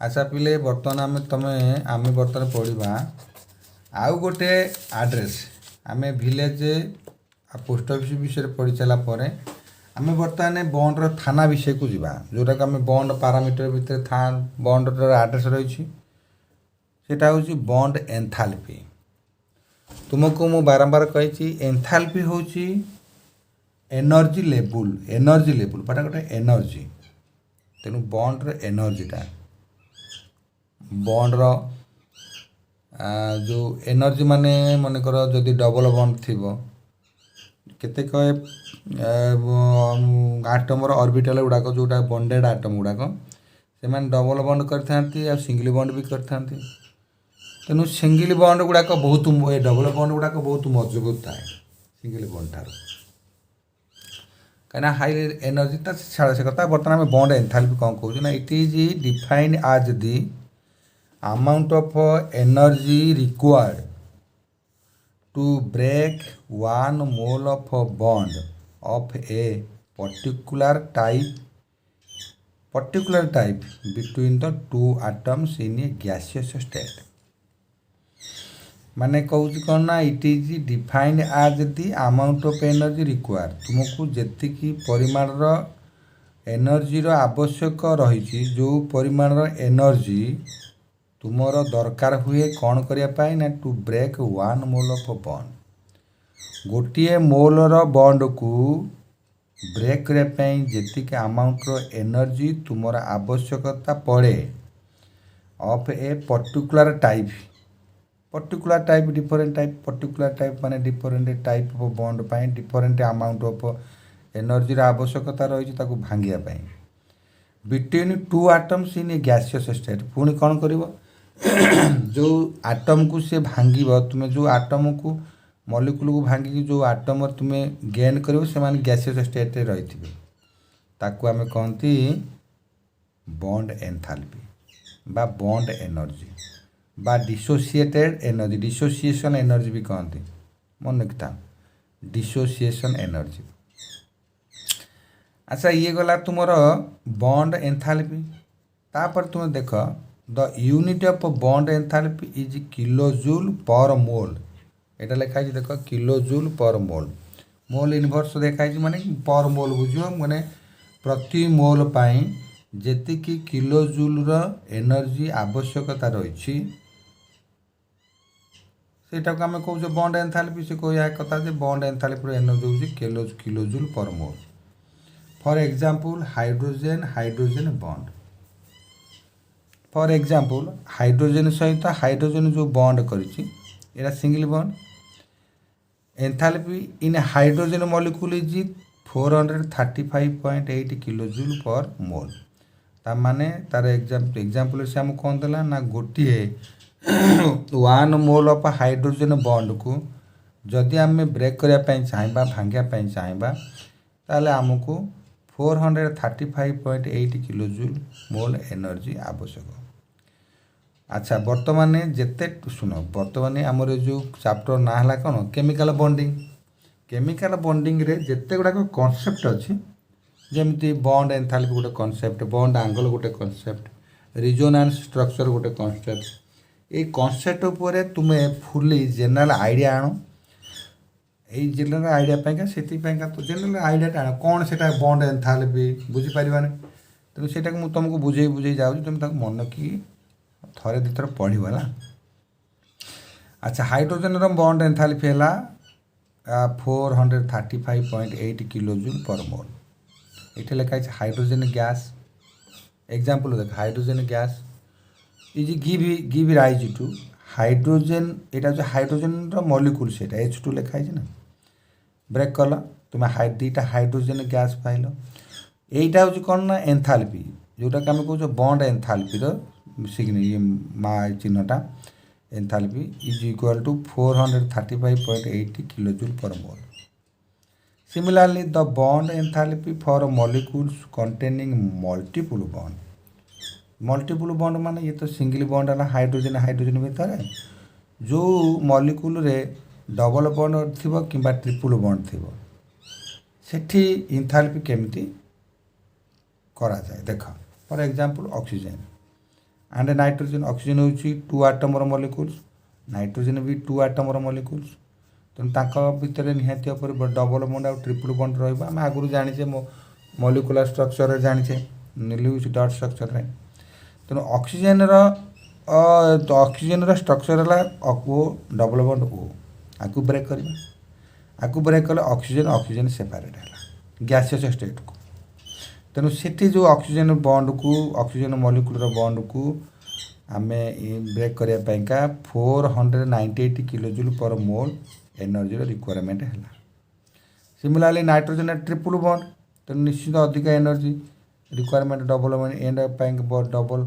आशा पिले बर्तमान आमे बर्तमान पढ़ा आउ गोटे आड्रेस आम भिलेज पोस्ट ऑफिस विषय पढ़ी सारापर आम बर्तमान बंडर थाना विषय को जीवा जोटा कि आम बंड पारामीटर भितर बंडर आड्रेस रही सेटा हूँ बंड एंथाल्पी। तुमको मु बारंबार कही एंथाल्पी हूँ एनर्जी लेवल बाटा गोटे एनर्जी तेणु बंडर एनर्जीटा बंडर जो एनर्जी माने मनकर जदि डबल बंड थी केतेक आटमर ऑर्बिटल गुड़ाक जोटा बंडेड आटम गुड़ाक से डबल बंड करते सिंगल बंड भी करते तेणु सिंगल बंड गुड़ाक बहुत डबल बंड गुड़ाक बहुत मजबूत थाए सिंगल बंड ठार कहीं हाई एनर्जी छाड़ से कथा बर्तमान आम बंड एंथाल्पी कौन कहूँ ना it is defined as the amount of energy required to break 1 mole of a bond of a particular type between the two atoms in a gaseous state माने कहूँ कौन ना it is defined as the amount of energy require तुमको जेतिकी परिमाण energy आवश्यक रही जो परिमाण एनर्जी तुमर दरकार हुए कौन करने ना to break 1 mole of bond गोटे मोलर बॉन्ड को ब्रेक करने जी अमाउंटर एनर्जी तुमर आवश्यकता पड़े of a particular type different type particular type माने डिफरेंट टाइप ऑफ बॉन्ड पाई डिफरेंट अमाउंट ऑफ एनर्जी आवश्यकता रही भांगिया between two atoms in a gaseous state पुणी कौन कर जो आटम को से भांग तुम्हें जो आटम को मॉलिक्यूल को भांगिकी जो आटम तुम्हें गेन कर गैसियस स्टेट रही ताकू आम कहती बॉन्ड एंथाल्पी बा बॉन्ड एनर्जी बा डिसोसिएटेड एनर्जी डिसोसिएशन एनर्जी भी कहती मन रखता डिसोसिएशन एनर्जी। अच्छा ये गला तुमर बॉन्ड एंथाल्पी तापर तुम देख the unit of bond enthalpy is kilojoule per मोल एटा लिखाई देख किलोजूल पर मोल इनवर्स देखाई माने पर मोल बुझ माने प्रति मोल पाई जेतिकी किलोजूल एनर्जी आवश्यकता रही सेटा को आम कहूँ बॉन्ड एंथाल्पी से कह कथा बॉन्ड एंथाल्पी एनर्जी हूँ kilojoule per mole. For example hydrogen bond for example hydrogen सहित हाइड्रोजन जो बॉन्ड करा single bond enthalpy in hydrogen molecule is 435.8 kilojoule per mole ता माने तार एग्जाम्पल से आम कौन देला ना गोटे 1 मोल ऑफ हाइड्रोजन बॉन्ड को जदि आम ब्रेक करने चाहिए भांगिया चाहिए ताले आमको 435.8 किलोजूल मोल एनर्जी आवश्यक। अच्छा बर्तमान जेते सुन बर्तमान आमर जो चैप्टर ना है कौन केमिकल बॉन्डिंग रे जेते गुड़ाक कॉन्सेप्ट अच्छी जमी बॉन्ड एंथाल्पी गोटे कॉन्सेप्ट बॉन्ड एंगल गोटे कॉन्सेप्ट रिजोनेंस स्ट्रक्चर गोटे कॉन्सेप्ट ये कॉन्सेप्ट उपर तुम्हें फुली जनरल आइडिया आण ये जनरल आइडिया से तो जनरल आइडिया आण कौन से बॉन्ड एंथाल्पी बुझीपारानी तेणु से तुमको बुझे जाऊँ तुम मन की थरे दी थर पढ़ा ना। अच्छा हाइड्रोजन बॉन्ड एंथाल्पी है 435.8 किलोजूल पर मोल ये लिखाई हाइड्रोजन गैस एग्जाम्पल देख hydrogen gas is give rise to hydrogen यहाँ हाइड्रोजन मॉलिक्यूल से H2 लिखाई ना ब्रेक कल तुम दीटा हाइड्रोजन गैस पाइल यहीटा हूँ कौन ना एंथाल्पी जोटा कि आम कह बॉन्ड एंथाल्पी चिन्हटा enthalpy is equal to 435.8 kilojoule per mole. Similarly the bond enthalpy for molecules containing multiple bond माने ये तो सिंगल बॉन्ड है हाइड्रोजन भितर जो मॉलिक्यूल रे डबल बॉन्ड थी कि ट्रिपल बॉन्ड थी सेठी एंथाल्पी केमिति करा जाए देख for example oxygen and nitrogen oxygen होची 2 आटमर मॉलिक्यूल्स नाइट्रोजन भी 2 आटमर मॉलिक्यूल्स तेणु तांका भितर निहाती पर डबल बॉन्ड और ट्रिपल बॉन्ड रहिबा आम आगु जानिचे मॉलिक्यूलर स्ट्रक्चर जानिचे न्यूक्लियस डॉट स्ट्रक्चर रे तेणु ऑक्सीजन स्ट्रक्चर है ओ डबल बॉन्ड ओ आकु ब्रेक करबा आकु ब्रेक कले ऑक्सीजन ऑक्सीजन सेपरेट है गैसियस स्टेट को तेणु सेठी जो ऑक्सीजन बॉन्ड को ऑक्सीजन मॉलिक्यूलर बॉन्ड को आमे ब्रेक करने 498 kilo joule per mole energy requirement है सिमिलरली नाइट्रोजन ट्रिपल बॉन्ड तेणु निश्चित अधिक energy requirement double and double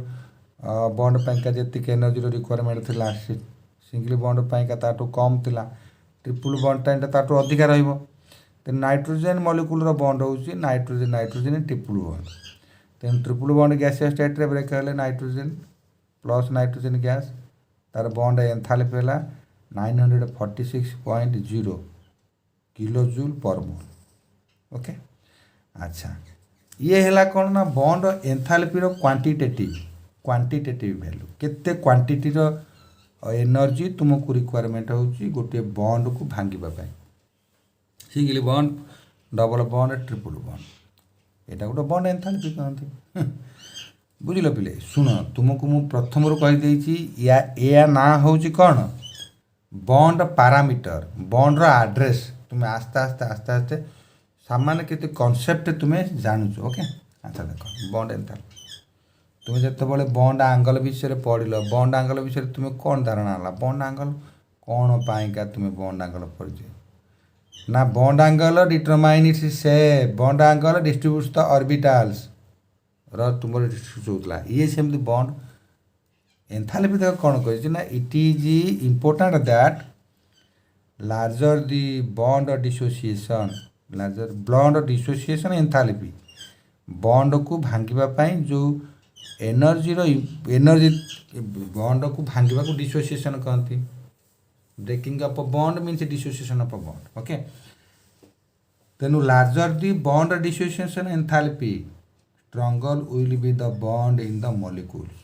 bond पैंका जी एनर्जी रिक्वायरमेंट थिला सिंगल बॉन्ड पैंका ताठू कम थिला ट्रिपल बॉन्ड टाइम ताठू अधिका रहिबो तेणु नाइट्रोजन मॉलिक्यूलर बॉन्ड होउची नाइट्रोजन नाइट्रोजन ट्रिपल बॉन्ड तेणु ट्रिपल बॉन्ड गैसियस स्टेट रे ब्रेक हेले नाइट्रोजन प्लस नाइट्रोजन गैस तार बॉन्ड एंथैल्पी है 946.0 kilo joule per mole okay अच्छा ये है कौन ना बॉन्ड एंथैल्पी क्वांटिटेटिव वैल्यू केते क्वांटिटी एनर्जी तुमको रिक्वायरमेंट होची गोटे बॉन्ड को भांगिबा single bond double bond triple bond एटा गोटे बॉन्ड एंथैल्पी कहते बुझिल पिले शुण तुमको मु प्रथम कहीदे या ना हूँ कौन बॉन्ड पैरामीटर बॉन्ड रो एड्रेस तुम्हें आस्ते आस्ते आस्ते आस्ते सामान्य केते कॉन्सेप्ट तुम्हें जानूच ओके अच्छा देख बॉन्ड एंथैल्पी तुम्हें जिते बॉन्ड एंगल विषय पढ़ बॉन्ड एंगल विषय तुम्हें कौन धारणा है बॉन्ड एंगल कौन पाइका तुम्हें बॉन्ड एंगल पढ़ ना bond angle determine its shape bond angle distributes the orbitals तुम होता ये सेमती बॉन्ड एंथैल्पी देख कौन कही ना it is important that larger the bond dissociation larger bond dissociation enthalpy bond को भांगा जो एनर्जी एनर्जी बॉन्ड को भांगा को डिसोसिएशन कहती breaking up bond means dissociation of bond okay तेणु larger the bond dissociation enthalpy stronger will be the bond in the molecules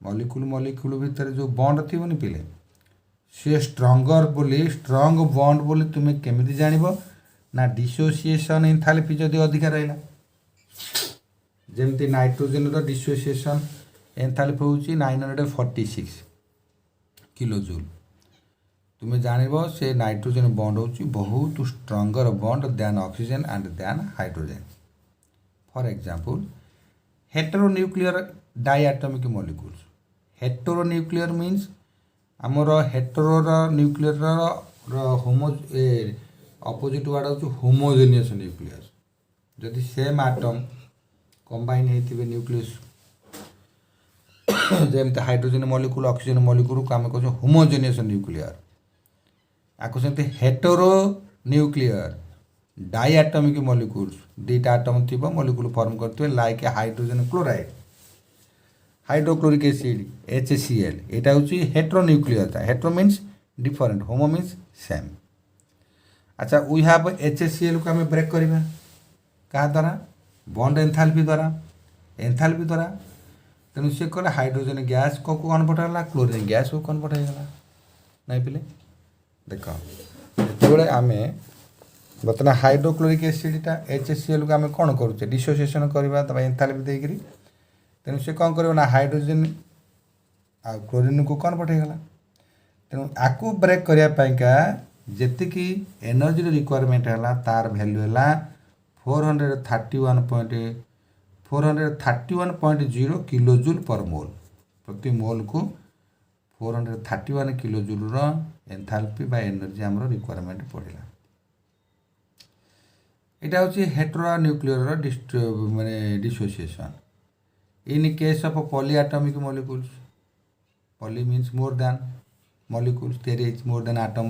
molecule भितर जो bond थी नहीं पिले सी स्ट्रॉन्गर बोली स्ट्रॉन्ग बॉन्ड बोली तुम्हें केमिति जानिबो ना डिसोसिएशन एंथैल्पी जदि अधिक रहिला जेमती नाइट्रोजन रो डिसोसिएशन एंथैल्पी होची 946 किलो जूल तुम्हें जानबो से नाइट्रोजन बॉन्ड होची बहुत stronger bond than oxygen and then hydrogen for example heteronuclear diatomic molecules heteronuclear means आमर hetero nuclear homo opposite word हो होमोजेनियस न्यूक्लियस जदि सेम आटम कंबाइन होते न्यूक्लियस जमी हाइड्रोजन मॉलिक्यूल ऑक्सीजन मॉलिक्यूल को आम कह होमोजेनियस न्यूक्लियर आपको सेमती हेटेरो न्यूक्लियर डायटॉमिक मॉलिक्यूल्स दुईटा आटम थी मॉलिक्यूल फॉर्म करते like hydrogen chloride hydrochloric acid HCl यहाँ हूँ heteronuclear hetero means different homo means same अच्छा वी हैव HCl को आम ब्रेक करवा क्या द्वारा बॉन्ड एंथैल्पी द्वारा तेणु सी कले हाइड्रोजन गैस को कन्वर्ट है क्लोरीन गैस को कन्वर्ट होगा नहीं पिले देख जो आम बर्तमान हाइड्रोक्लोरिक एसिडटा HCl को आम कौन करुचे डिसोसिएशन करवा एंथैल्पी देकरी तेणु से कौन कर हाइड्रोजन आ क्लोरीन को कौन पठेगला तेणु आकु ब्रेक करने जी एनर्जी रिक्वायरमेंट है तार भैल्यू है 431.0 किलो जूल पर मोल प्रति मोल को 431 किलो जूल एंथैल्पी बा एनर्जी आमर रिक्वायरमेंट पड़ेगा यहाँ हूँ हेटेरो न्यूक्लियर माने dissociation in case of polyatomic molecules poly means more than molecules तैयारी मोर देन आटम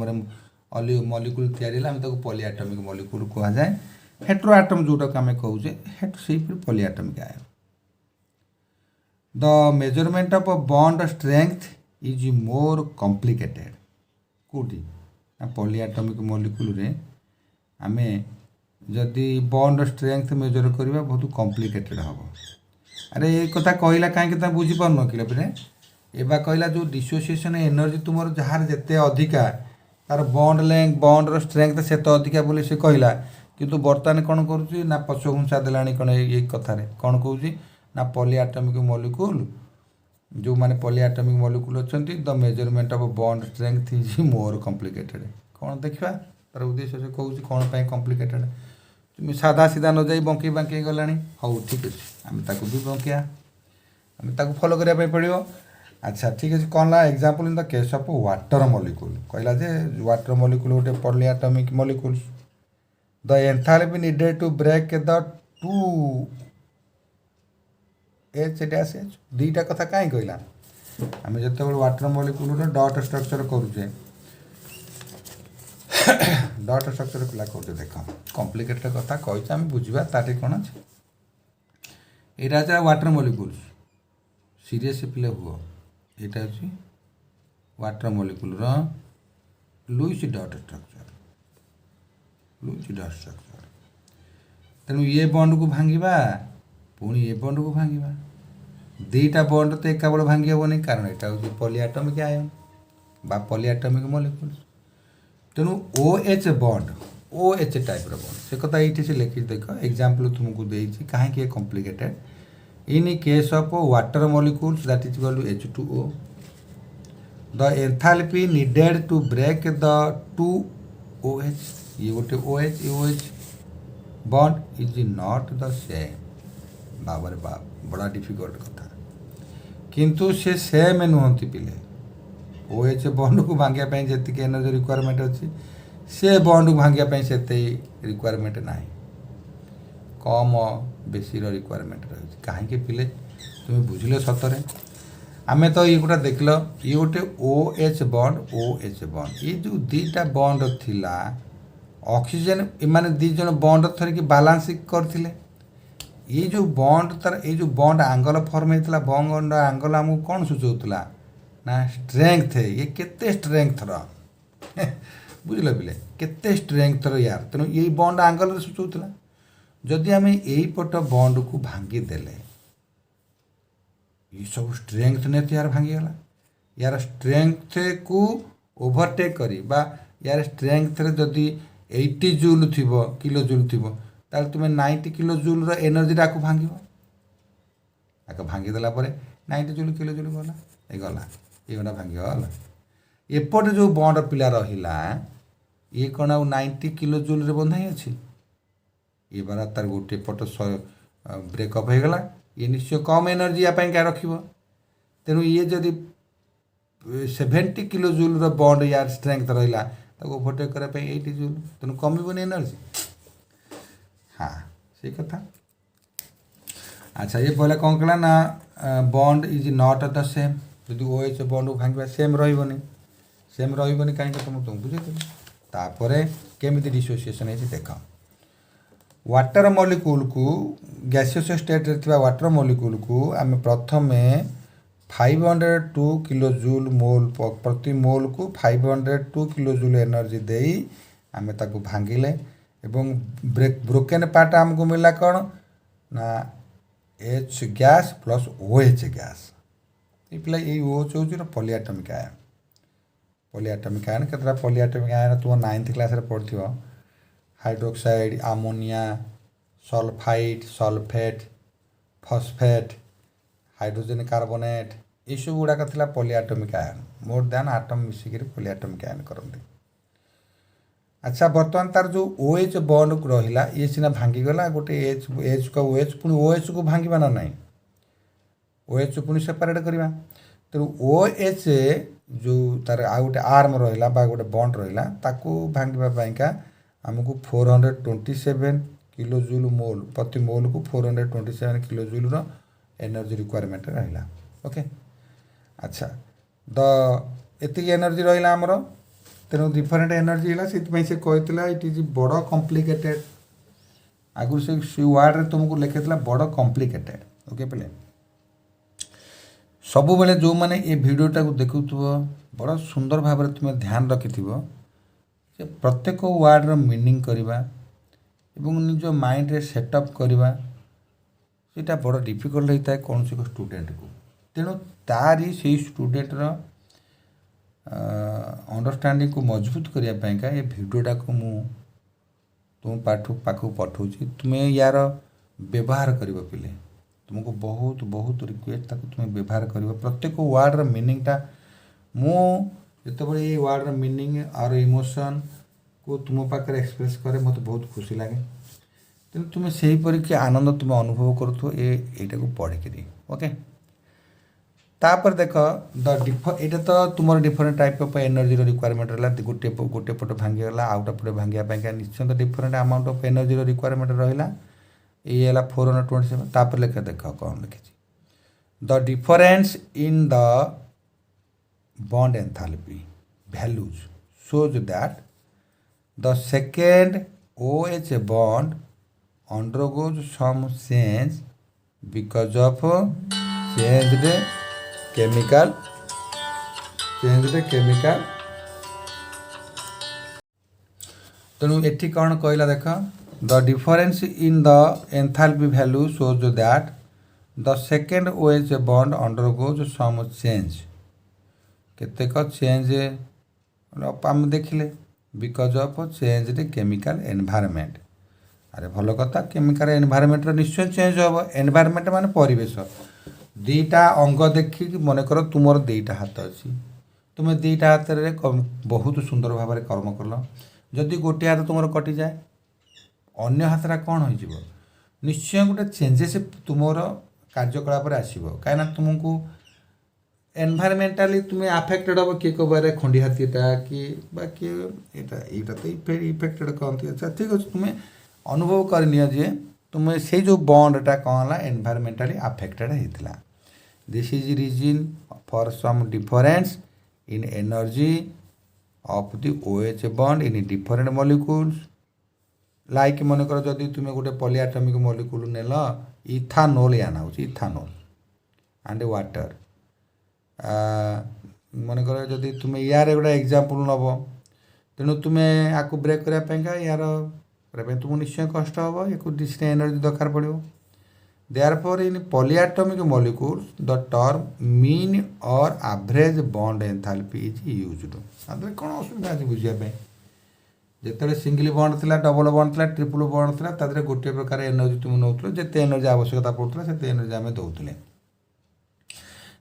मॉलिक्यूल तैयारी पॉलीएटॉमिक मॉलिक्यूल कह जाए हेटेरो एटम जोटा को आम कहे से polyatomic ion the measurement of bond strength is more complicated कौटी पॉलीएटॉमिक मॉलिक्यूल रे आमे जदि बॉन्ड स्ट्रेंथ मेजर करवा बहुत कॉम्प्लिकेटेड हम अरे ये कथा कहला कहीं तुम बुझीपार कि पे एबा कहला जो डिसोसिएशन एनर्जी तुम जार जिते अधिका तार बॉन्ड लेंथ बॉन्डर स्ट्रेंथ से तो अधिका बोली से कहला किंतु बर्तमान कौन करुच्ची ना पछ घुंसा देलानी कौन ये कथार कौन कौच ना पॉलीएटॉमिक मॉलिक्यूल जो माने पॉलीएटॉमिक मॉलिक्यूल अच्छा the measurement of bond strength is more complicated कौन देखा तार उद्देश्य से कहूँ कौन पर कॉम्प्लिकेटेड तुम साधा सीधा न जाई बंकई बांकई गलानी हौ ठीक अच्छे आम ताकू भी बंकिया आम ताकू फॉलो करने पड़ो अच्छा ठीक अच्छे कौन ला example in the case of water molecule कहला जे वाटर मॉलिक्यूल गोटे polyatomic molecules the enthalpy needed to break the two H dash H दुईटा कथा कहीं कहला आम जो वाटर मॉलिक्यूल डॉट स्ट्रक्चर करुचे डॉट स्ट्रक्चर पिला करुचे देख कॉम्प्लिकेटेड कथा कही आम बुझा ताटे कौन अच्छे यहाँ वाटर मॉलिक्यूल्स सीरीयस पिले हुआ यहाँ हूँ water molecule Lewis dot structure तेणु ये बॉन्ड को भांगा पुणी ये बॉन्ड को भांगा दुईटा बॉन्ड तो एका बेले भांगी हेनी कारण यहाँ हूँ पॉलीएटॉमिक आयन बा पॉलीएटॉमिक मॉलिक्यूल्स तेणु ओ एच टाइप बॉन्ड से कथा ये से लिखी देख एग्जांपल तुमको देती कहीं complicated in case of water molecules that is equal to H2O the enthalpy needed to break the two OH ये गोटे OH bond is not the same बाबर बाप बड़ा डिफिकल्ट कथा किंतु से सेम नुहति पिले OH बॉन्ड को भांगे जी एनर्जी रिक्वायरमेंट अच्छी से बॉन्ड को भांगे से रिक्वायरमेंट ना कम बेसी रिक्वायरमेंट रही कहीं पिले तुम बुझे सतरे आमे तो ये गोटा देख लो ये गोटे OH बॉन्ड ये जो दीटा बॉन्ड थिला ऑक्सीजन माने दी जन बॉन्ड थरिक बैलेंस करथिले ये जो बॉन्ड तार ये जो बॉन्ड एंगल फॉर्म होता बॉन्ड एंगल आमको कौन सूचौला ना स्ट्रेंथ है ये केते स्ट्रेंथ बुझल पिले केते स्ट्रेंथ यार तेणु ये बॉन्ड एंगल सूचौला जदि आम यही पट बॉन्ड को भांगी देले ये सब स्ट्रेंथ ने तो यार भांगीगला यार स्ट्रेंथ को ओवरटेक करी बा यार स्ट्रेंथ रे जदि 80 जूल थी किलो जूल थी ताल तुम 90 किलो जूल एनर्जी को भांग आगे भांगीदेला 90 जूल किलो जूल गला ये गला ये गोटा भांगीगला एपटे जो बॉन्ड पिला रहा ये कौन आ 90 किलो जूल बंधा ही अच्छी ये बार तार गोटे पट ब्रेकअप हो गला ये निश्चय कम एनर्जी यापाई क्या रख तेणु ये जदि 70 किलो जूल बॉन्ड यार स्ट्रेंथ रहा ओवरटेक करने 80 जूल तेणु कम एनर्जी हाँ से कथा अच्छा ये पहले कौन कहला ना bond is not the same यदि OH बॉन्ड को भांगा सेम रही कहीं तुम बुझे तापर केमी डिसोसिएशन है देख वाटर मॉलिक्यूल को गैसियस स्टेट रे वाटर मॉलिक्यूल को आम प्रथम 502 किलो जूल मोल प्रति मोल को 502 किलो जूल एनर्जी दे आम ताको भांगिले एवं ब्रोकेन पार्ट आमको मिला कौन ना H gas plus OH gas ये पिला ये OH हूँ पॉलीएटॉमिक आयन केतटा पॉलीएटॉमिक आयन तुम 9th क्लास पढ़ hydroxide ammonia sulphide sulphate phosphate hydrogen carbonate ये सब गुड़ाक था polyatomic ion more than atom मिसिक पॉलीएटॉमिक आयन करते अच्छा बर्तमान तार जो OH बॉन्ड रहा ये सीना भांगीगला गोटे एच का OH पुणी OH को भांगा ना ना OH पुणी सेपरेट करवा तेणु OH जो तार आ गोटे आर्म रहा गोटे बॉन्ड रहा ताकू भांगापाईका आमको 427 किलो जूल मोल प्रति मोल को 427 किलो जूल एनर्जी रिक्वायरमेंट रहा ओके अच्छा द एति एनर्जी रहा आमर तेणु डिफरेंट एनर्जी है से कहला इट इज बड़ कॉम्प्लिकेटेड आगु से वार्ड तुमको लिखे बड़ कॉम्प्लिकेटेड ओके पे सब बेले जो मैंने ये भिडियोटा को देखुव बड़ा सुंदर भाव में तुम्हें ध्यान रखि जे प्रत्येक वार्डर मीनिंग करवा एवं निज माइंड रे सेटअप करवा ସେଇଟା ବଡ଼ ଡିଫିକଲ୍ଟ ହେଇଥାଏ କୌଣସି ଏକ ଷ୍ଟୁଡେଣ୍ଟକୁ। ତେଣୁ ତାରି ସେଇ ଷ୍ଟୁଡେଣ୍ଟର ଅଣ୍ଡରଷ୍ଟାଣ୍ଡିଙ୍ଗକୁ ମଜବୁତ କରିବା ପାଇଁକା ଏ ଭିଡ଼ିଓଟାକୁ ମୁଁ ତୁମ ପାଖକୁ ପଠାଉଛି। ତୁମେ ୟାର ବ୍ୟବହାର କରିବ ପିଲେ। ତୁମକୁ ବହୁତ ବହୁତ ରିକ୍ୱେଷ୍ଟ ତାକୁ ତୁମେ ବ୍ୟବହାର କରିବ। ପ୍ରତ୍ୟେକ ୱାର୍ଡ଼ର ମିନିଂଟା ମୁଁ ଯେତେବେଳେ ଏଇ ୱାର୍ଡ଼ର ମିନିଂ ଆର ଇମୋସନ୍କୁ ତୁମ ପାଖରେ ଏକ୍ସପ୍ରେସ୍ କରେ ମୋତେ ବହୁତ ଖୁସି ଲାଗେ। ତେଣୁ ତୁମେ ସେହିପରିକି ଆନନ୍ଦ ତୁମେ ଅନୁଭବ କରୁଥିବ ଏଇଟାକୁ ପଢ଼ିକିରି। ଓକେ, ତାପରେ ଦେଖ ଏଇଟା ତ ତୁମର ଡିଫରେଣ୍ଟ ଟାଇପ୍ ଅଫ୍ ଏନର୍ଜିର ରିକ୍ୱାରମେଣ୍ଟ ରହିଲା। ଗୋଟେ ପଟ ଭାଙ୍ଗିଗଲା, ଆଉ ଗୋଟେ ପଟେ ଭାଙ୍ଗିବା ପାଇଁକା ନିଶ୍ଚିନ୍ତ ଡିଫରେଣ୍ଟ ଆମାଉଣ୍ଟ ଅଫ୍ ଏନର୍ଜିର ରିକ୍ୱାରମେଣ୍ଟ ରହିଲା। ଏଇ ହେଲା 427। ତାପରେ ଦେଖ କ'ଣ ଲେଖିଛି, ଦ difference in the bond enthalpy values shows that the second OH bond undergoes some change because of changed chemical ତେଣୁ ଏଠି କ'ଣ କହିଲା ଦେଖ, the difference in the enthalpy value shows that the second OH bond undergoes some change। କେତେକ change ଆମେ ଦେଖିଲେ because of ଚେଞ୍ଜଡ chemical environment. ଆରେ ଭଲ କଥା, କେମିକାଲ ଏନଭାରମେଣ୍ଟର ନିଶ୍ଚୟ ଚେଞ୍ଜ ହେବ। ଏନଭାରମେଣ୍ଟ ମାନେ ପରିବେଶ। ଦୁଇଟା ଅଙ୍ଗ ଦେଖିକି ମନେକର ତୁମର ଦୁଇଟା ହାତ ଅଛି, ତୁମେ ଦୁଇଟା ହାତରେ ବହୁତ ସୁନ୍ଦର ଭାବରେ କର୍ମ କଲ। ଯଦି ଗୋଟିଏ ହାତ ତୁମର କଟିଯାଏ, ଅନ୍ୟ ହାତଟା କ'ଣ ହୋଇଯିବ? ନିଶ୍ଚୟ ଗୋଟେ ଚେଞ୍ଜେସ୍ ତୁମର କାର୍ଯ୍ୟକଳାପରେ ଆସିବ। କାହିଁକିନା ତୁମକୁ ଏନଭାରମେଣ୍ଟାଲି ତୁମେ ଆଫେକ୍ଟେଡ଼ ହେବ। କିଏ କହିବାରେ ଖଣ୍ଡି ହାତୀଟା କିଏ ବା କିଏ ଏଇଟା ତ ଇଫେକ୍ଟେଡ଼ କହନ୍ତି। ଆଚ୍ଛା ଠିକ୍ ଅଛି, ତୁମେ ଅନୁଭବ କରିନିଅ ଯେ ତୁମେ ସେଇ ଯେଉଁ ବଣ୍ଡଟା କ'ଣ ହେଲା, ଏନଭାରମେଣ୍ଟାଲି ଆଫେକ୍ଟେଡ଼ ହେଇଥିଲା। This is reason for SUM difference in energy of the OH bond in different molecules. Like ମନେକର ଯଦି ତୁମେ ଗୋଟେ ପଲିଆଟମିକ ମଲିକ୍ୟୁଲ୍ ନେଲ, ଇଥାନୋଲ୍ ୟା ନାଁ ହେଉଛି ଇଥାନୋଲ୍ ଆଣ୍ଡ ୱାଟର। ମନେକର ଯଦି ତୁମେ ୟାର ଗୋଟେ ଏକ୍ଜାମ୍ପଲ୍ ନେବ, ତେଣୁ ତୁମେ ଆକୁ ବ୍ରେକ୍ କରିବା ପାଇଁକା ୟାର କରିବା ପାଇଁ ତୁମକୁ ନିଶ୍ଚୟ କଷ୍ଟ ହେବ। ୟାକୁ ନିଶ୍ଚୟ ଏନର୍ଜି ଦରକାର ପଡ଼ିବ। Therefore in polyatomic molecules the term mean or average bond enthalpy is used. ତାଦେହରେ କ'ଣ ଅସୁବିଧା ଅଛି ବୁଝିବା ପାଇଁ? ଯେତେବେଳେ ସିଙ୍ଗଲ ବଣ୍ଡ ଥିଲା, ଡବଲ ବଣ୍ଡ ଥିଲା, ଟ୍ରିପଲ୍ ବଣ୍ଡ ଥିଲା, ତା ଦେହରେ ଗୋଟିଏ ପ୍ରକାର ଏନର୍ଜି ତୁମେ ନେଉଥିଲ। ଯେତେ ଏନର୍ଜି ଆବଶ୍ୟକତା ପଡ଼ୁଥିଲା ସେତେ ଏନର୍ଜି ଆମେ ଦେଉଥିଲେ।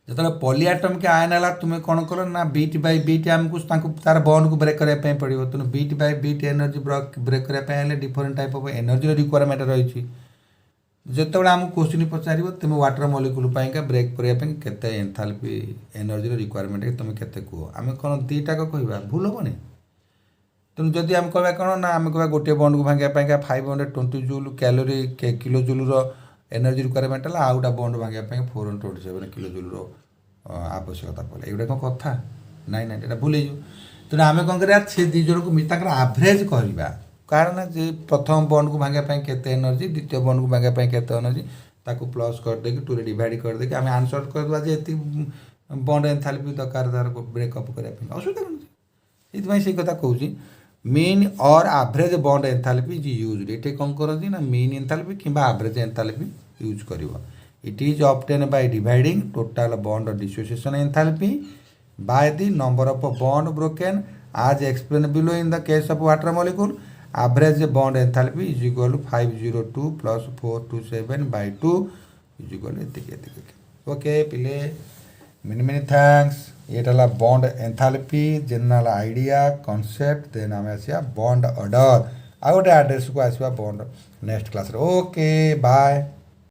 ଯେତେବେଳେ ପଲିଆଟମିକ ଆୟନ ହେଲା, ତୁମେ କ'ଣ କଲ ନା ବିଟ୍ ବାଇ ବିଟ୍ ଆମକୁ ତାର ବଣ୍ଡକୁ ବ୍ରେକ୍ କରିବା ପାଇଁ ପଡ଼ିବ। ତେଣୁ bit by bit energy break କରିବା ପାଇଁ ହେଲେ ଡିଫରେଣ୍ଟ ଟାଇପ୍ ଅଫ୍ ଏନର୍ଜିର ରିକ୍ୱାରମେଣ୍ଟ ରହିଛି। ଯେତେବେଳେ ଆମକୁ କୋଶ୍ଚିନ୍ ପଚାରିବ ତୁମେ ୱାଟର ମଲିକ୍ୟୁଲ୍ ପାଇଁକା ବ୍ରେକ୍ କରିବା ପାଇଁ କେତେ ଏନ୍ଥାଲପି ଏନର୍ଜିର ରିକ୍ୱାରମେଣ୍ଟ ତୁମେ କେତେ କୁହ, ଆମେ କ'ଣ ଦୁଇଟାକ କହିବା? ଭୁଲ ହେବନି। ତେଣୁ ଯଦି ଆମେ କହିବା କ'ଣ ନା ଆମେ କହିବା ଗୋଟିଏ ବଣ୍ଡକୁ ଭାଙ୍ଗିବା ପାଇଁକା 520 ଜୁଲ୍ କ୍ୟାଲୋରି କିଲୋ ଜୁଲ୍ର ଏନର୍ଜି ରିକ୍ୱାରମେଣ୍ଟ ହେଲା, ଆଉ ଗୋଟେ ବଣ୍ଡ ଭାଙ୍ଗିବା ପାଇଁ 427 କିଲୋ ଜୁଲ୍ର ଆବଶ୍ୟକତା ପଡ଼ିଲା। ଏଗୁଡ଼ା କ'ଣ କଥା? ନାଇଁ ଏଇଟା ଭୁଲ ହେଇଯିବ। ତେଣୁ ଆମେ କ'ଣ କରିବା, ସେ ଦୁଇ ଜଣଙ୍କୁ ତାଙ୍କର ଆଭରେଜ୍ କରିବା। କାରଣ ଯେ ପ୍ରଥମ ବଣ୍ଡକୁ ଭାଙ୍ଗିବା ପାଇଁ କେତେ ଏନର୍ଜି, ଦ୍ୱିତୀୟ ବଣ୍ଡକୁ ଭାଙ୍ଗିବା ପାଇଁ କେତେ ଏନର୍ଜି, ତାକୁ ପ୍ଲସ୍ କରିଦେଇକି 2ରେ ଡିଭାଇଡ଼ କରିଦେଇକି ଆମେ ଆନ୍ସର୍ କରିଦେବା ଯେ ଏତିକି ବଣ୍ଡ ଏନ୍ଥାଲପି ଦରକାର ତାର ବ୍ରେକଅପ୍ କରିବା ପାଇଁ। ଅସୁବିଧା କ'ଣ ଅଛି? ସେଇଥିପାଇଁ ସେଇ କଥା କହୁଛି, mean or average bond enthalpy is used. ଏଠି କ'ଣ କରନ୍ତି ନା ମିନ୍ ଏନ୍ଥାଲପି କିମ୍ବା ଆଭରେଜ୍ ଏନ୍ଥାଲପି ୟୁଜ୍ କରିବ। It is obtained by dividing total bond dissociation enthalpy by the number of bond broken as explained below. In the case of water molecule, average bond enthalpy is equal to 502 plus 427 by 2 is equal to okay pile many thanks. ये टाला bond enthalpy general idea concept then आमे आसिया bond order आउ गोटे address को आसिया bond next class रे। okay bye।